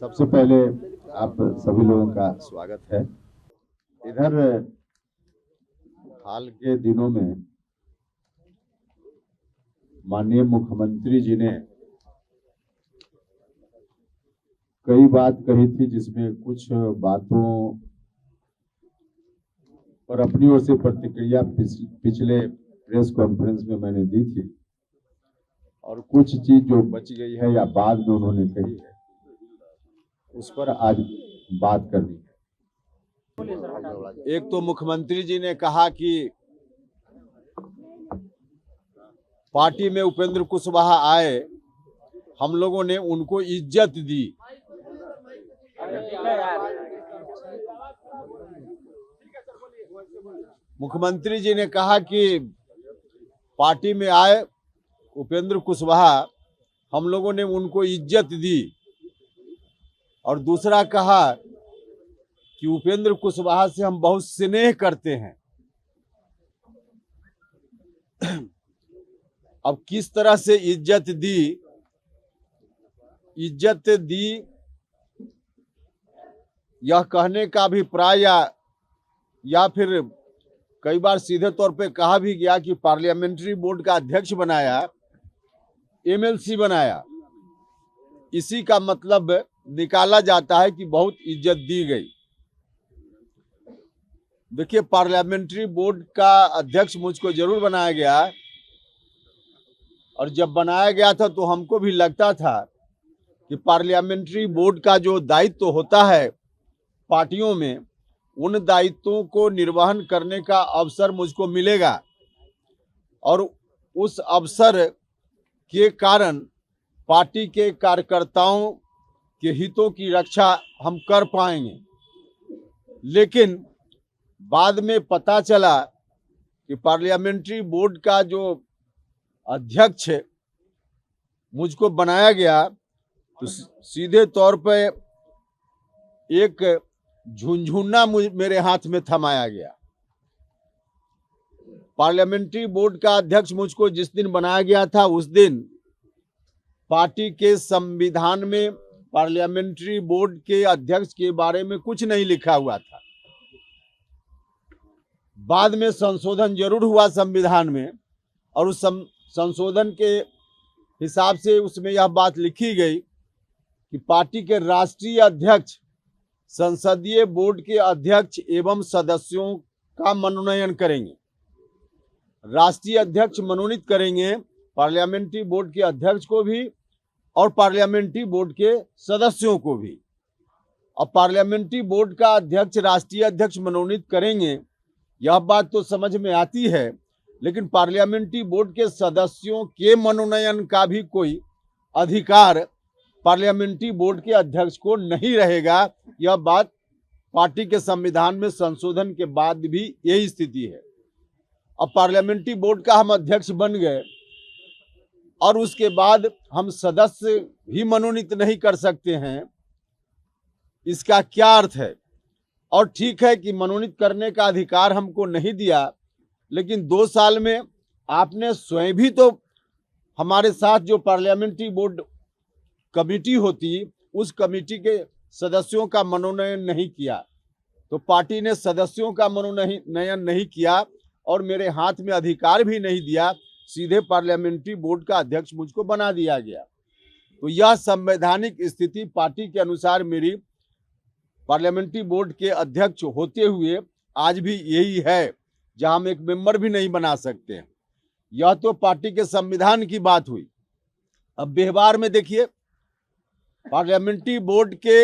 सबसे पहले आप सभी लोगों का स्वागत है। इधर हाल के दिनों में माननीय मुख्यमंत्री जी ने कई बात कही थी, जिसमें कुछ बातों पर अपनी ओर से प्रतिक्रिया पिछले प्रेस कॉन्फ्रेंस में मैंने दी थी, और कुछ चीज जो बच गई है या बाद में उन्होंने कही है उस पर आज बात करनी है। एक तो मुख्यमंत्री जी ने कहा कि पार्टी में उपेंद्र कुशवाहा आए, हम लोगों ने उनको इज्जत दी। मुख्यमंत्री जी ने कहा कि पार्टी में आए उपेंद्र कुशवाहा, हम लोगों ने उनको इज्जत दी। और दूसरा कहा कि उपेंद्र कुशवाहा से हम बहुत स्नेह करते हैं। अब किस तरह से इज्जत दी यह कहने का अभिप्राय या फिर कई बार सीधे तौर पे कहा भी गया कि पार्लियामेंट्री बोर्ड का अध्यक्ष बनाया, एमएलसी बनाया, इसी का मतलब निकाला जाता है कि बहुत इज्जत दी गई। देखिए, पार्लियामेंट्री बोर्ड का अध्यक्ष मुझको जरूर बनाया गया, और जब बनाया गया था तो हमको भी लगता था कि पार्लियामेंट्री बोर्ड का जो दायित्व होता है पार्टियों में, उन दायित्वों को निर्वहन करने का अवसर मुझको मिलेगा, और उस अवसर के कारण पार्टी के कार्यकर्ताओं के हितों की रक्षा हम कर पाएंगे। लेकिन बाद में पता चला कि पार्लियामेंट्री बोर्ड का जो अध्यक्ष मुझको बनाया गया, तो सीधे तौर पे एक झुनझुना मेरे हाथ में थमाया गया। पार्लियामेंट्री बोर्ड का अध्यक्ष मुझको जिस दिन बनाया गया था, उस दिन पार्टी के संविधान में पार्लियामेंट्री बोर्ड के अध्यक्ष के बारे में कुछ नहीं लिखा हुआ था। बाद में संशोधन जरूर हुआ संविधान में, और उस संशोधन के हिसाब से उसमें यह बात लिखी गई कि पार्टी के राष्ट्रीय अध्यक्ष संसदीय बोर्ड के अध्यक्ष एवं सदस्यों का मनोनयन करेंगे। राष्ट्रीय अध्यक्ष मनोनीत करेंगे पार्लियामेंट्री बोर्ड के अध्यक्ष को भी और पार्लियामेंट्री बोर्ड के सदस्यों को भी। अब पार्लियामेंट्री बोर्ड का अध्यक्ष राष्ट्रीय अध्यक्ष मनोनीत करेंगे, यह बात तो समझ में आती है, लेकिन पार्लियामेंट्री बोर्ड के सदस्यों के मनोनयन का भी कोई अधिकार पार्लियामेंट्री बोर्ड के अध्यक्ष को नहीं रहेगा। यह बात पार्टी के संविधान में संशोधन के बाद भी यही स्थिति है। अब पार्लियामेंट्री बोर्ड का हम अध्यक्ष बन गए, और उसके बाद हम सदस्य भी मनोनीत नहीं कर सकते हैं, इसका क्या अर्थ है? और ठीक है कि मनोनीत करने का अधिकार हमको नहीं दिया, लेकिन 2 साल में आपने स्वयं भी तो हमारे साथ जो पार्लियामेंट्री बोर्ड कमेटी होती, उस कमेटी के सदस्यों का मनोनयन नहीं किया। तो पार्टी ने सदस्यों का मनोनयन नहीं किया और मेरे हाथ में अधिकार भी नहीं दिया, सीधे पार्लियामेंट्री बोर्ड का अध्यक्ष मुझको बना दिया गया। तो यह संवैधानिक स्थिति पार्टी के अनुसार मेरी पार्लियामेंट्री बोर्ड के अध्यक्ष होते हुए आज भी यही है, जहां हम एक मेंबर भी नहीं बना सकते हैं। यह तो पार्टी के संविधान की बात हुई। अब व्यवहार में देखिए, पार्लियामेंट्री बोर्ड के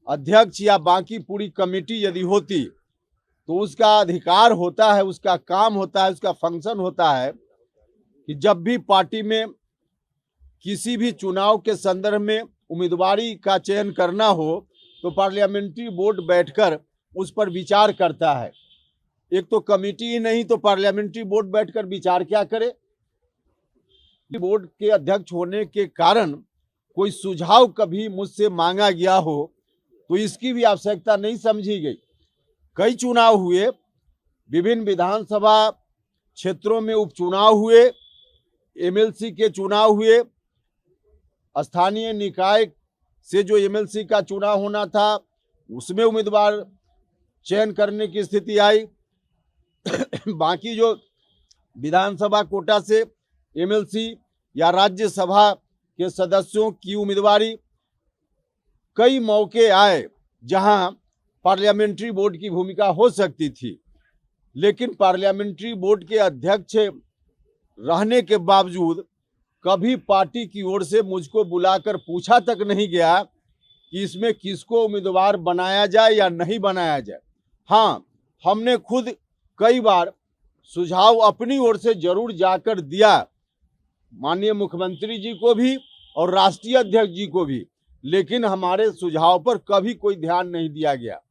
अध्यक्ष या बाकी पूरी कमेटी यदि होती, तो उसका अधिकार होता है, उसका काम होता है, उसका फंक्शन होता है कि जब भी पार्टी में किसी भी चुनाव के संदर्भ में उम्मीदवारी का चयन करना हो, तो पार्लियामेंट्री बोर्ड बैठकर उस पर विचार करता है। एक तो कमेटी ही नहीं, तो पार्लियामेंट्री बोर्ड बैठकर विचार क्या करे? बोर्ड के अध्यक्ष होने के कारण कोई सुझाव कभी मुझसे मांगा गया हो, तो इसकी भी आवश्यकता नहीं समझी गई। कई चुनाव हुए, विभिन्न विधानसभा क्षेत्रों में उपचुनाव हुए, एमएलसी के चुनाव हुए, स्थानीय निकाय से जो एमएलसी का चुनाव होना था उसमें उम्मीदवार चयन करने की स्थिति आई। बाकी जो विधानसभा कोटा से एमएलसी या राज्यसभा के सदस्यों की उम्मीदवारी, कई मौके आए जहां पार्लियामेंट्री बोर्ड की भूमिका हो सकती थी, लेकिन पार्लियामेंट्री बोर्ड के अध्यक्ष रहने के बावजूद कभी पार्टी की ओर से मुझको बुलाकर पूछा तक नहीं गया कि इसमें किसको उम्मीदवार बनाया जाए या नहीं बनाया जाए। हाँ, हमने खुद कई बार सुझाव अपनी ओर से जरूर जाकर दिया, माननीय मुख्यमंत्री जी को भी और राष्ट्रीय अध्यक्ष जी को भी, लेकिन हमारे सुझाव पर कभी कोई ध्यान नहीं दिया गया।